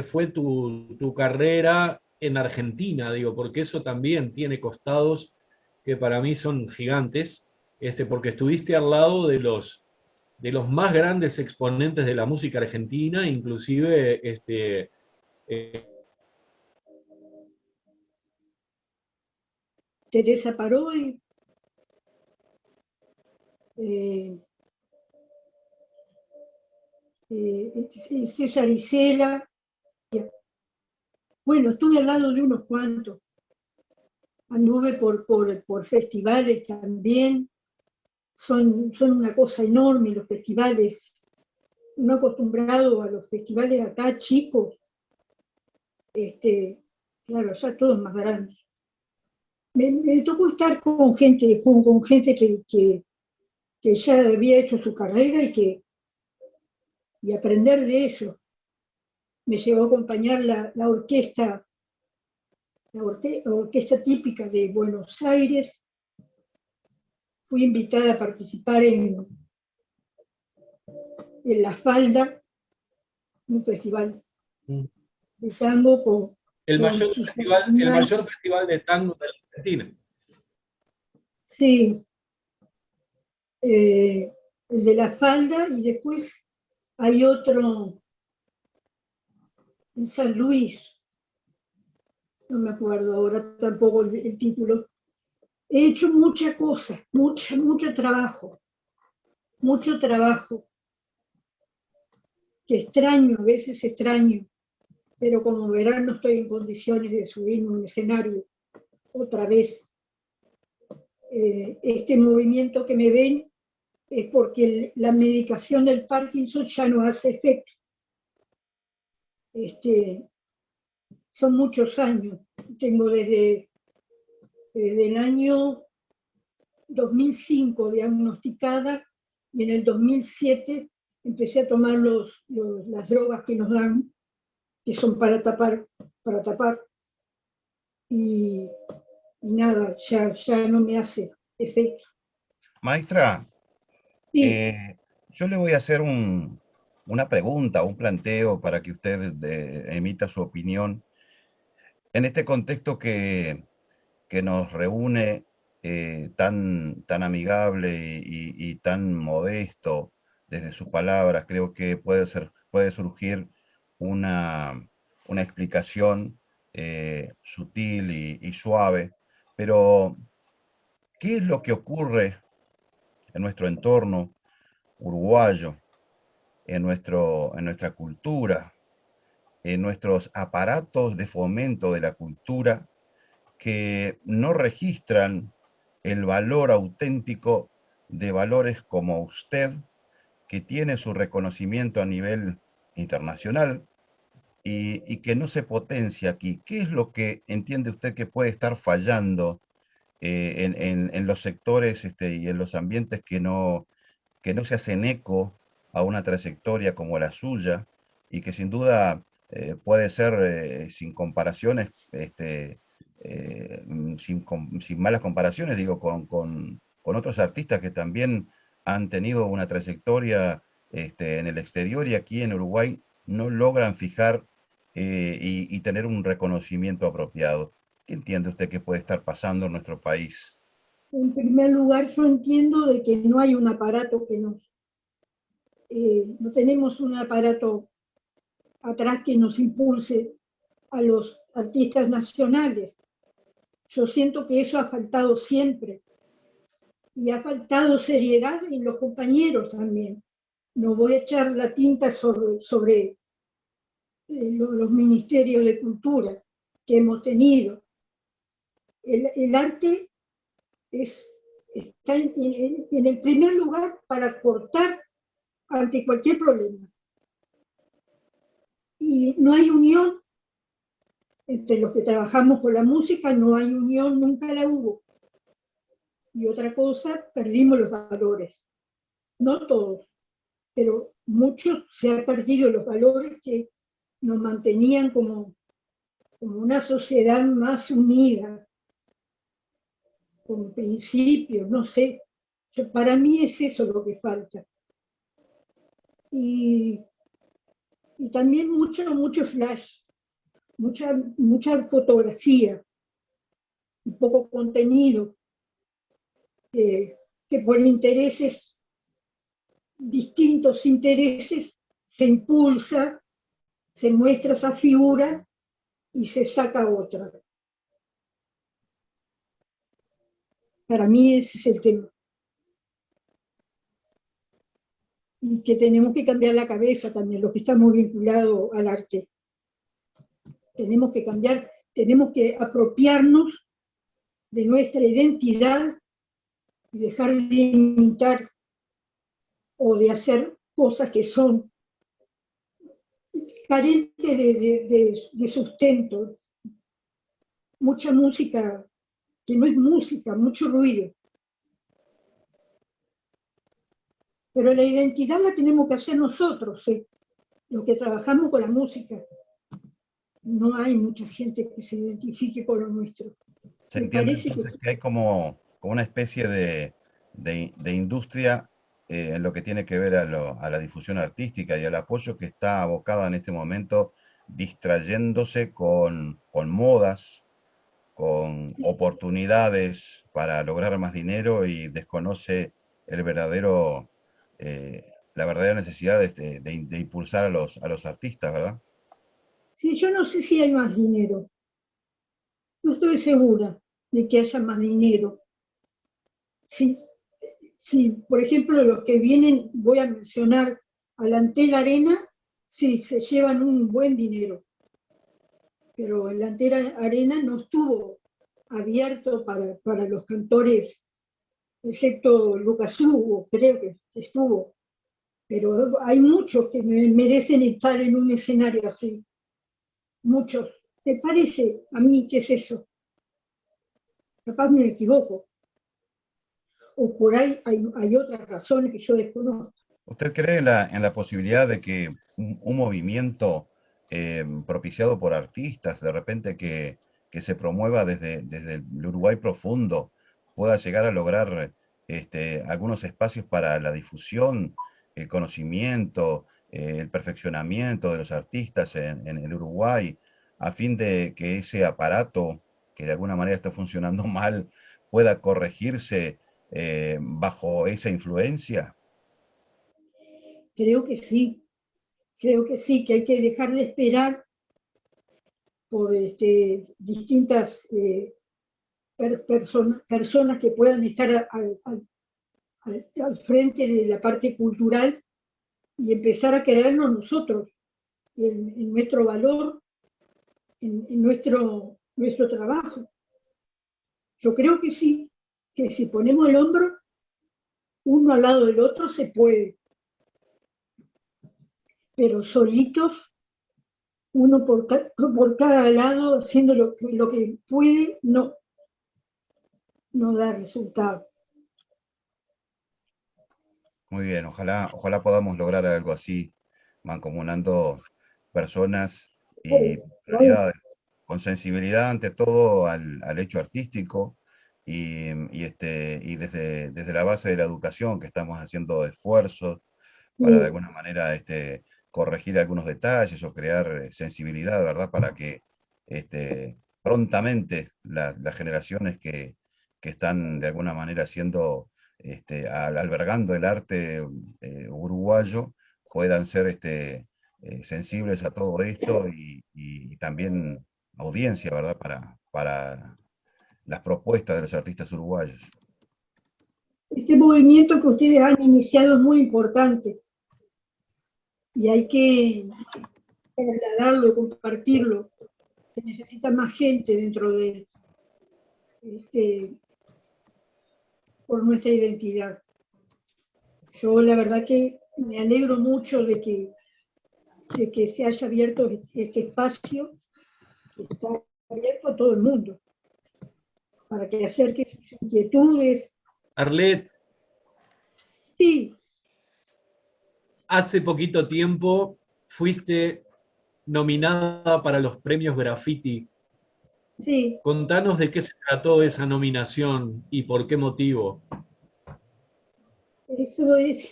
fue tu carrera en Argentina, digo, porque eso también tiene costados que para mí son gigantes, porque estuviste al lado de los más grandes exponentes de la música argentina, inclusive eh, Teresa Parodi, eh, César Isela. Bueno, estuve al lado de unos cuantos. Anduve por festivales también. Son una cosa enorme los festivales. No acostumbrado a los festivales acá, chicos. Claro, ya todos más grandes. Me tocó estar con gente, con gente que ya había hecho su carrera y aprender de ellos. Me llevó a acompañar la orquesta típica de Buenos Aires. Fui invitada a participar en La Falda, un festival de tango con Susana el Unal. mayor festival de tango de la Argentina. Sí, el de La Falda, y después hay otro en San Luis, no me acuerdo ahora tampoco el título. He hecho muchas cosas, mucho trabajo, que extraño, a veces extraño, pero como verán no estoy en condiciones de subirme a un escenario otra vez. Este movimiento que me ven es porque la medicación del Parkinson ya no hace efecto. Son muchos años, tengo desde el año 2005 diagnosticada, y en el 2007 empecé a tomar las drogas que nos dan, que son para tapar, y nada, ya no me hace efecto. Maestra, Sí, yo le voy a hacer una pregunta, un planteo para que usted emita su opinión en este contexto que nos reúne tan amigable y tan modesto desde sus palabras. Creo que puede surgir una, una explicación sutil y suave, pero ¿qué es lo que ocurre en nuestro entorno uruguayo, en nuestra cultura, en nuestros aparatos de fomento de la cultura, que no registran el valor auténtico de valores como usted, que tiene su reconocimiento a nivel internacional y que no se potencia aquí? ¿Qué es lo que entiende usted que puede estar fallando en los sectores y en los ambientes que no se hacen eco a una trayectoria como la suya y que sin duda puede ser sin comparaciones, sin malas comparaciones, digo, con otros artistas que también han tenido una trayectoria en el exterior y aquí en Uruguay no logran fijar y tener un reconocimiento apropiado? ¿Qué entiende usted que puede estar pasando en nuestro país? en primer lugar yo entiendo de que no hay un aparato no tenemos un aparato atrás que nos impulse a los artistas nacionales. Yo siento que eso ha faltado siempre, y ha faltado seriedad en los compañeros también. No voy a echar la tinta sobre los ministerios de cultura que hemos tenido. El arte está en el primer lugar para cortar ante cualquier problema. Y no hay unión entre los que trabajamos con la música, no hay unión, nunca la hubo. Y otra cosa, perdimos los valores. No todos, pero muchos se han perdido los valores que nos mantenían como una sociedad más unida, con principios, no sé. Para mí es eso lo que falta. Y también mucho flash, mucha fotografía, un poco contenido, que por intereses, distintos intereses, se impulsa, se muestra esa figura y se saca otra. Para mí ese es el tema. Y que tenemos que cambiar la cabeza también, los que estamos vinculados al arte. Tenemos que cambiar, tenemos que apropiarnos de nuestra identidad y dejar de imitar o de hacer cosas que son carentes de sustento. Mucha música que no es música, mucho ruido. Pero la identidad la tenemos que hacer nosotros, los que trabajamos con la música. No hay mucha gente que se identifique con lo nuestro. Se Me entiende parece entonces que que hay como una especie de industria en lo que tiene que ver a la difusión artística y al apoyo que está abocada en este momento, distrayéndose con modas, con oportunidades para lograr más dinero y desconoce el verdadero, la verdadera necesidad de impulsar a los artistas, ¿verdad? sí, yo no sé si hay más dinero. No estoy segura de que haya más dinero. Sí, sí, por ejemplo, los que vienen, voy a mencionar a la Antel Arena, sí, se llevan un buen dinero. Pero el Antel Arena no estuvo abierto para los cantores, excepto Lucas Hugo, creo que estuvo. Pero hay muchos que merecen estar en un escenario así. Muchos. ¿Te parece a mí qué es eso? Capaz me equivoco. O por ahí hay otras razones que yo desconozco. ¿Usted cree en la posibilidad de que un movimiento propiciado por artistas, de repente que se promueva desde el Uruguay profundo, pueda llegar a lograr algunos espacios para la difusión, el conocimiento, el perfeccionamiento de los artistas en el Uruguay, a fin de que ese aparato, que de alguna manera está funcionando mal, pueda corregirse bajo esa influencia? Creo que sí, que hay que dejar de esperar por distintas personas que puedan estar al frente de la parte cultural y empezar a creernos nosotros en nuestro valor, en nuestro trabajo. Yo creo que sí, que si ponemos el hombro uno al lado del otro se puede, pero solitos, uno por cada lado, haciendo lo que puede, no da resultado. Muy bien, ojalá podamos lograr algo así, mancomunando personas y Bueno, prioridades, con sensibilidad ante todo al hecho artístico y desde la base de la educación, que estamos haciendo esfuerzos para de sí, alguna manera corregir algunos detalles o crear sensibilidad, ¿verdad? Para que prontamente las generaciones que están de alguna manera siendo albergando el arte uruguayo, puedan ser sensibles a todo esto y también audiencia, ¿verdad? Para las propuestas de los artistas uruguayos. este movimiento que ustedes han iniciado es muy importante y hay que trasladarlo, compartirlo. Se necesita más gente dentro de por nuestra identidad. Yo la verdad que me alegro mucho de que se haya abierto este espacio, que está abierto a todo el mundo, para que acerque sus inquietudes. Arlet, Sí, hace poquito tiempo fuiste nominada para los premios Graffiti. sí, Contanos de qué se trató esa nominación y por qué motivo. eso es.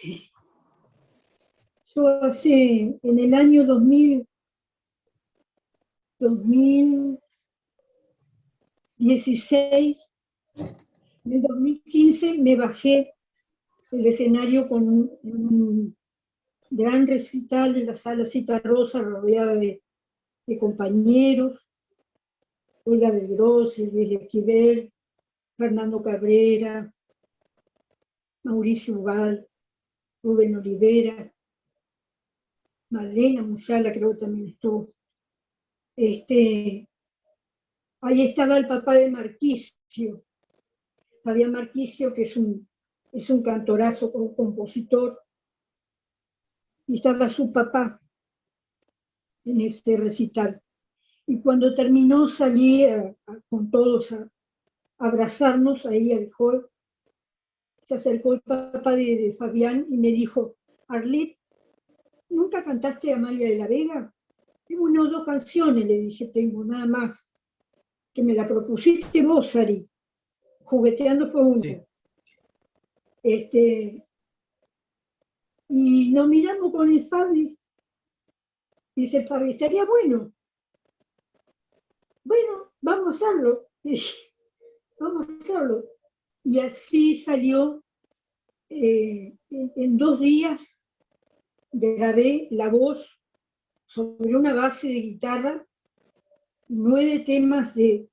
Yo en el año 2016, en el 2015 me bajé del escenario con un gran recital en la sala Cita Rosa, rodeada de compañeros, Olga del Gros, Luis Esquivel, Fernando Cabrera, Mauricio Ubal, Rubén Olivera, Malena Musala creo que también estuvo. Ahí estaba el papá de Marquicio, Fabián Marquicio, que es un cantorazo, un compositor, y estaba su papá en este recital. Y cuando terminó salí con todos a abrazarnos ahí al hall. Se acercó el papá de Fabián y me dijo: Arlet, ¿nunca cantaste Amalia de la Vega? Tengo una o dos canciones, le dije, tengo nada más, que me la propusiste vos, Ari. Jugueteando fue uno. Sí. Y nos miramos con el Fabi. Dice Fabi, estaría bueno. Bueno, vamos a hacerlo. Vamos a hacerlo. Y así salió. En 2 días grabé la voz sobre una base de guitarra, 9 temas de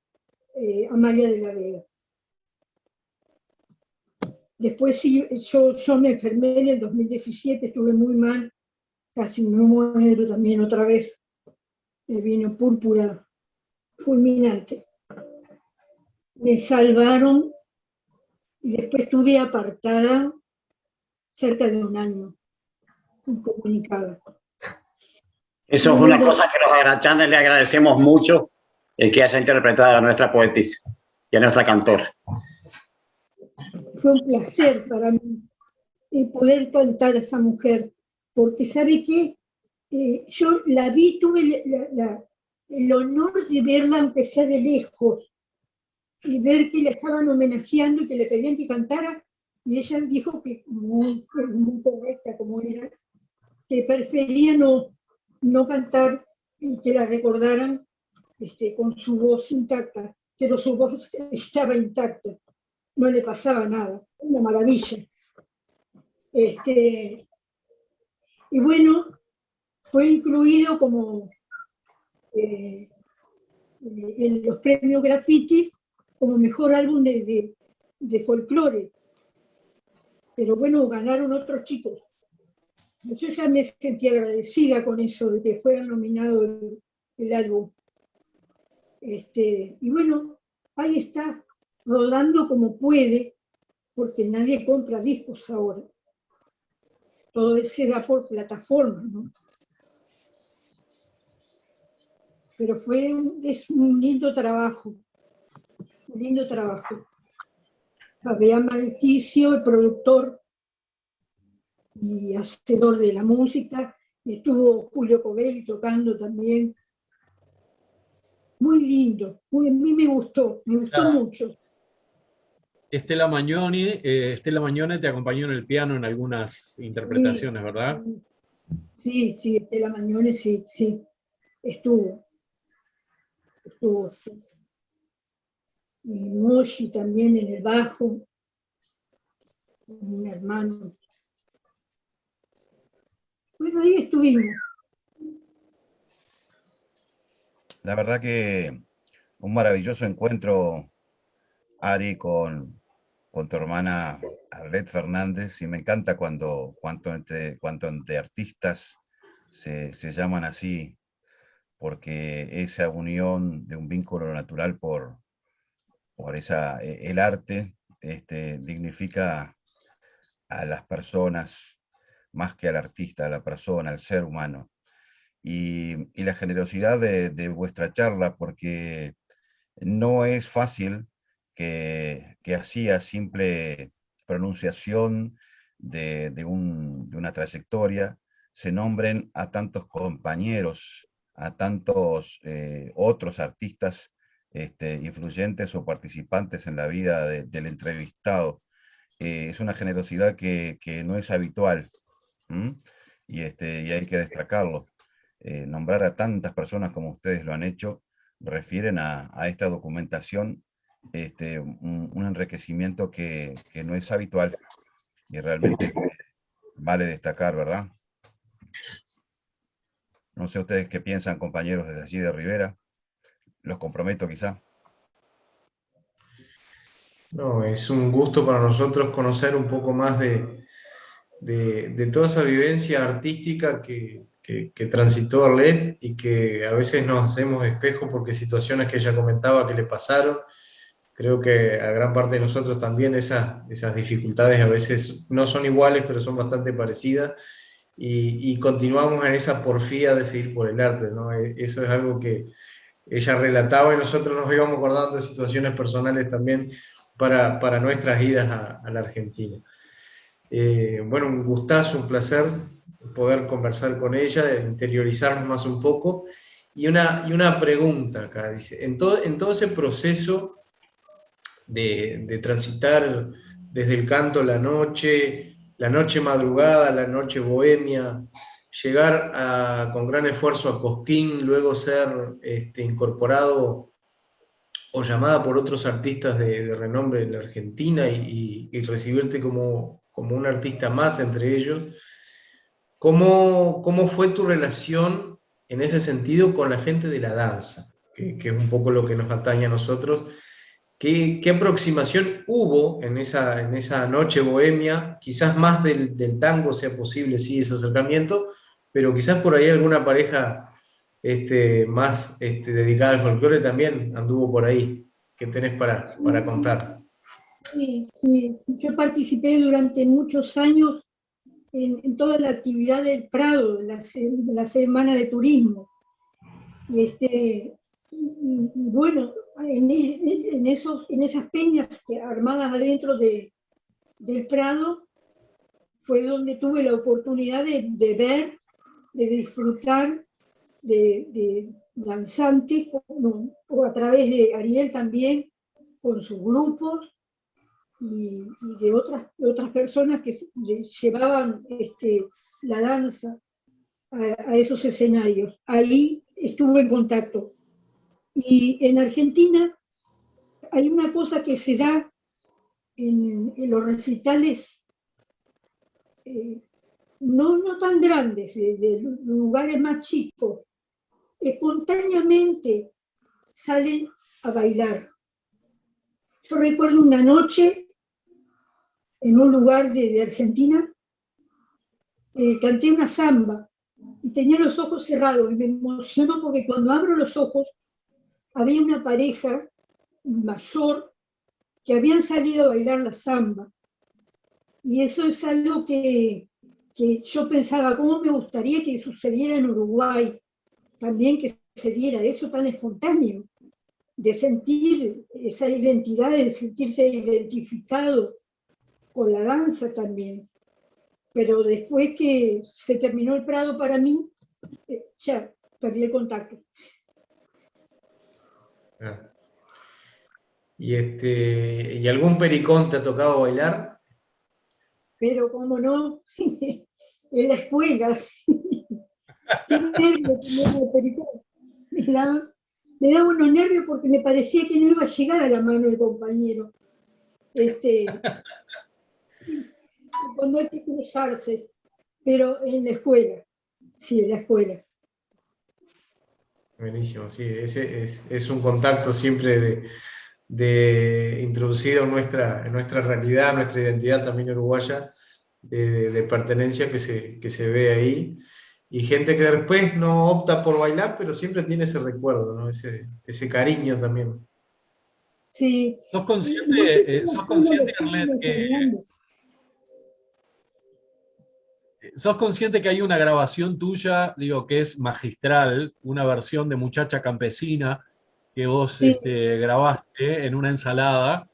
Amalia de la Vega. Después sí, yo me enfermé en el 2017, estuve muy mal, casi me muero también otra vez. Me vino púrpura fulminante. Me salvaron y después estuve apartada cerca de 1 año, incomunicada. Eso es una cosa que los arachanes le agradecemos mucho, el que haya interpretado a nuestra poetisa y a nuestra cantora. Fue un placer para mí poder cantar a esa mujer, porque ¿sabe qué? Yo la vi, tuve el honor de verla, aunque sea de lejos, y ver que la estaban homenajeando y que le pedían que cantara, y ella dijo que muy correcta como era, que prefería no cantar y que la recordaran con su voz intacta, pero su voz estaba intacta, no le pasaba nada, una maravilla. Y bueno, fue incluido como en los premios Graffiti como mejor álbum de folclore. Pero bueno, ganaron otros chicos. Yo ya me sentí agradecida con eso, de que fuera nominado el álbum. Y bueno, ahí está, rodando como puede, porque nadie compra discos ahora. Todo se da por plataforma, ¿no? Pero es un lindo trabajo, un lindo trabajo. Fabián Marquicio, el productor y hacedor de la música, estuvo Julio Covelli tocando también. Muy lindo, a mí me gustó mucho. Estela Magnone te acompañó en el piano en algunas interpretaciones, ¿verdad? Sí, Estela Magnone, sí, estuvo, sí. Y Moshi también en el bajo, un hermano. Bueno, ahí estuvimos. La verdad que un maravilloso encuentro, Ari, con tu hermana Arlet Fernández, y me encanta cuando entre artistas se llaman así, porque esa unión de un vínculo natural por el arte dignifica a las personas, más que al artista, a la persona, al ser humano. Y la generosidad de vuestra charla, porque no es fácil que así a simple pronunciación de una trayectoria se nombren a tantos compañeros, a tantos otros artistas influyentes o participantes en la vida del entrevistado. Es una generosidad que no es habitual, ¿m? Y hay que destacarlo. Nombrar a tantas personas como ustedes lo han hecho refieren a esta documentación, un enriquecimiento que no es habitual y realmente vale destacar, ¿verdad? No sé ustedes qué piensan, compañeros desde allí de Rivera. Los comprometo quizá. No, es un gusto para nosotros conocer un poco más de toda esa vivencia artística que transitó Arlet, y que a veces nos hacemos espejo porque situaciones que ella comentaba que le pasaron, creo que a gran parte de nosotros también esas dificultades a veces no son iguales, pero son bastante parecidas, y continuamos en esa porfía de seguir por el arte, ¿no? Eso es algo que ella relataba y nosotros nos íbamos acordando de situaciones personales también para nuestras idas a la Argentina. Bueno, un gustazo, un placer poder conversar con ella, interiorizarnos más un poco. Y una pregunta acá, dice, en todo ese proceso de transitar desde el canto la noche madrugada, la noche bohemia, llegar con gran esfuerzo a Cosquín, luego ser incorporado o llamada por otros artistas de renombre en la Argentina y recibirte como un artista más entre ellos, ¿cómo fue tu relación en ese sentido con la gente de la danza? Que es un poco lo que nos atañe a nosotros. ¿Qué aproximación hubo en esa noche bohemia? Quizás más del tango sea posible, sí, ese acercamiento, pero quizás por ahí alguna pareja más dedicada al folclore también anduvo por ahí. ¿Qué tenés para contar? Sí, sí, yo participé durante muchos años en toda la actividad del Prado, la Semana de Turismo. Y bueno, en esas peñas armadas adentro del Prado fue donde tuve la oportunidad de ver, de disfrutar de danzantes, o a través de Ariel también, con sus grupos, y de otras personas que llevaban la danza a esos escenarios. Ahí estuve en contacto. Y en Argentina hay una cosa que se da en los recitales no tan grandes, de lugares más chicos, espontáneamente salen a bailar. Yo recuerdo una noche en un lugar de Argentina, canté una samba y tenía los ojos cerrados y me emocionó porque cuando abro los ojos había una pareja mayor que habían salido a bailar la samba. Y eso es algo que yo pensaba, ¿cómo me gustaría que sucediera en Uruguay? También que se diera eso tan espontáneo, de sentir esa identidad, de sentirse identificado con la danza también. Pero después que se terminó el Prado para mí, ya perdí el contacto. ¿Y algún pericón te ha tocado bailar? Pero como no, en la escuela. Qué nervios tenía el pericón. Me daba unos nervios porque me parecía que no iba a llegar a la mano del compañero. Cuando hay que cruzarse, pero en la escuela, sí, en la escuela. Buenísimo, sí, ese es un contacto siempre introducido en nuestra realidad, nuestra identidad también uruguaya, de pertenencia que se ve ahí, y gente que después no opta por bailar, pero siempre tiene ese recuerdo, ¿no? Ese cariño también. Sí. ¿Sos consciente, Arlet, que ¿Sos consciente que hay una grabación tuya, digo, que es magistral, una versión de Muchacha Campesina que vos Sí, grabaste en una ensalada?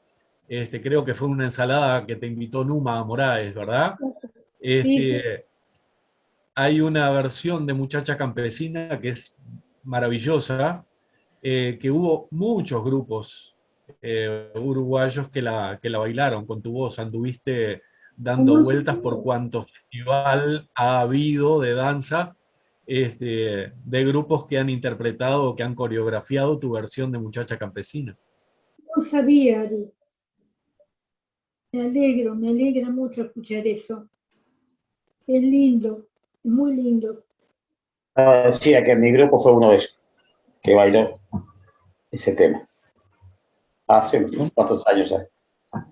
Creo que fue una ensalada que te invitó Numa Moraes, ¿verdad? sí, sí. Este, Hay una versión de Muchacha Campesina que es maravillosa, que hubo muchos grupos uruguayos que la bailaron con tu voz. Anduviste dando ¿Cómo se vueltas por llama? cuanto festival ha habido de danza, de grupos que han interpretado, que han coreografiado tu versión de Muchacha Campesina. No sabía, Ari. Me alegra mucho escuchar eso. Es lindo, es muy lindo. Decía que mi grupo fue uno de ellos, que bailó ese tema. Hace ¿Cómo, cuántos años ya.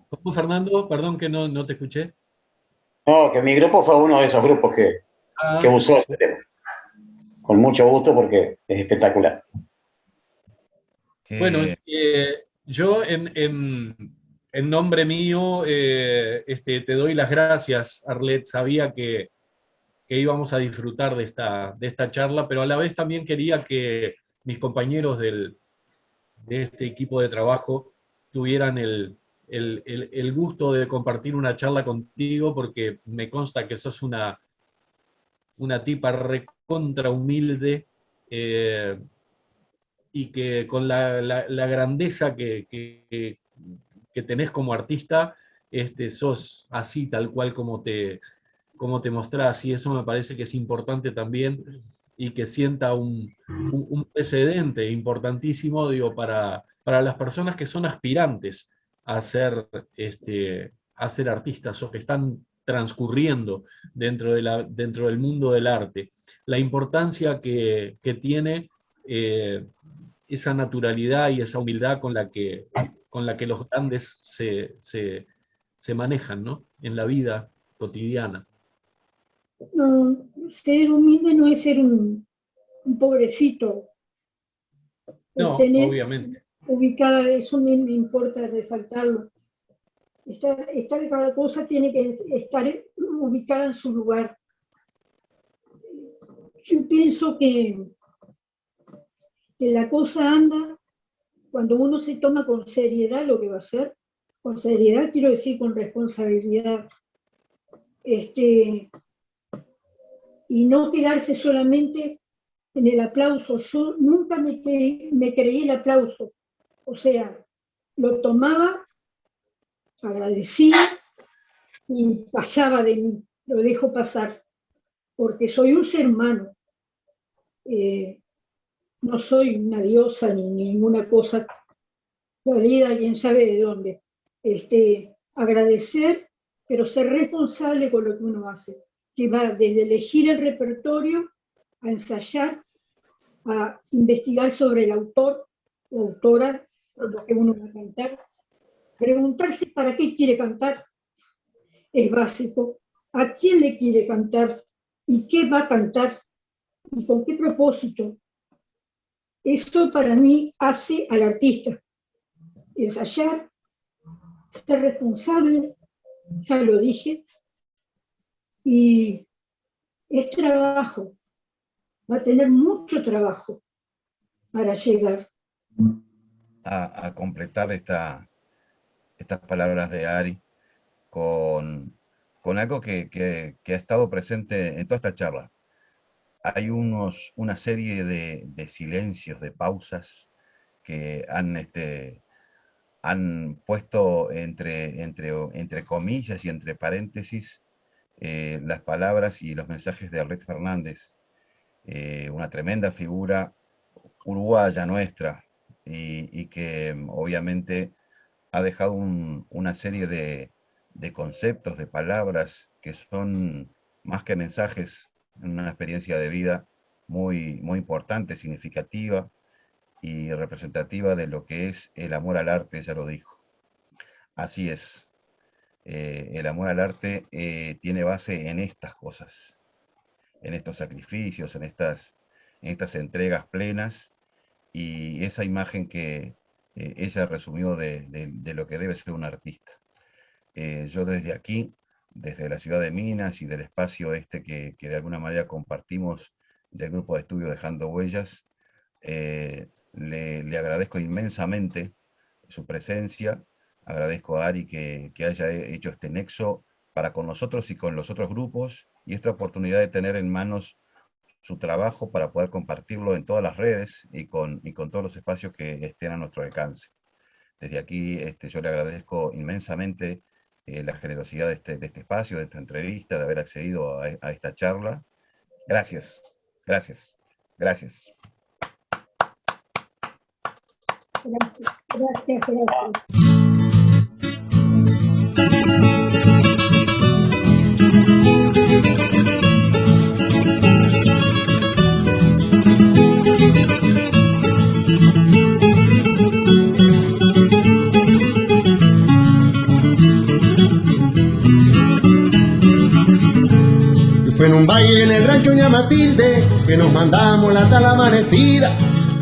cómo, Fernando? Perdón que no te escuché. No, que mi grupo fue uno de esos grupos que Ah, usó ese tema. Con mucho gusto porque es espectacular. bueno, Que yo en nombre mío te doy las gracias, Arlet. Sabía que íbamos a disfrutar de esta charla, pero a la vez también quería que mis compañeros de este equipo de trabajo tuvieran el gusto de compartir una charla contigo, porque me consta que sos una tipa recontra humilde, eh, y que con la grandeza que tenés como artista, sos así, tal cual como te mostrás, y eso me parece que es importante también, y que sienta un precedente importantísimo, digo, para las personas que son aspirantes a ser, a ser artistas, o que están transcurriendo dentro del mundo del arte. La importancia que tiene esa naturalidad y esa humildad con la que los grandes se manejan, ¿no? En la vida cotidiana. No, ser humilde no es ser un pobrecito, es No, tener obviamente. ubicada, eso me importa resaltarlo. Cada cosa tiene que estar ubicada en su lugar. Yo pienso que la cosa anda cuando uno se toma con seriedad lo que va a hacer. Con seriedad quiero decir con responsabilidad. Y no quedarse solamente en el aplauso. Yo nunca me creí el aplauso. O sea, lo tomaba, agradecía y pasaba de mí, lo dejo pasar, porque soy un ser humano. No soy una diosa ni ninguna cosa salida, quién sabe de dónde. Agradecer, pero ser responsable con lo que uno hace, que va desde elegir el repertorio, a ensayar, a investigar sobre el autor o autora, por lo que uno va a cantar, preguntarse para qué quiere cantar, es básico, a quién le quiere cantar y qué va a cantar y con qué propósito. Esto para mí hace al artista, ensayar, ser responsable, ya lo dije, y es trabajo, va a tener mucho trabajo para llegar. a completar estas palabras de Ari con algo que ha estado presente en toda esta charla. Hay una serie de silencios, de pausas que han puesto entre comillas y entre paréntesis las palabras y los mensajes de Arlet Fernández, una tremenda figura uruguaya nuestra, y que obviamente ha dejado una serie de conceptos, de palabras que son más que mensajes, una experiencia de vida muy importante, significativa y representativa de lo que es el amor al arte, ya lo dijo. Así es, el amor al arte tiene base en estas cosas, en estos sacrificios, en estas entregas plenas, y esa imagen que ella resumió de lo que debe ser un artista. Yo desde aquí desde la ciudad de Minas y del espacio que de alguna manera compartimos del grupo de estudio Dejando Huellas. Le agradezco inmensamente su presencia, agradezco a Ari que haya hecho este nexo para con nosotros y con los otros grupos, y esta oportunidad de tener en manos su trabajo para poder compartirlo en todas las redes y con todos los espacios que estén a nuestro alcance. Desde aquí yo le agradezco inmensamente la generosidad de este espacio, de esta entrevista, de haber accedido a esta charla. Gracias, gracias, gracias. Gracias. Fue en un baile en el rancho Ña Matilde que nos mandamos la tal amanecida,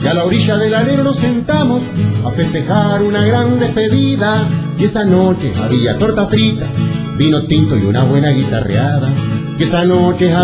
y a la orilla del alero nos sentamos a festejar una gran despedida. Y esa noche había torta frita, vino tinto y una buena guitarreada. Y esa noche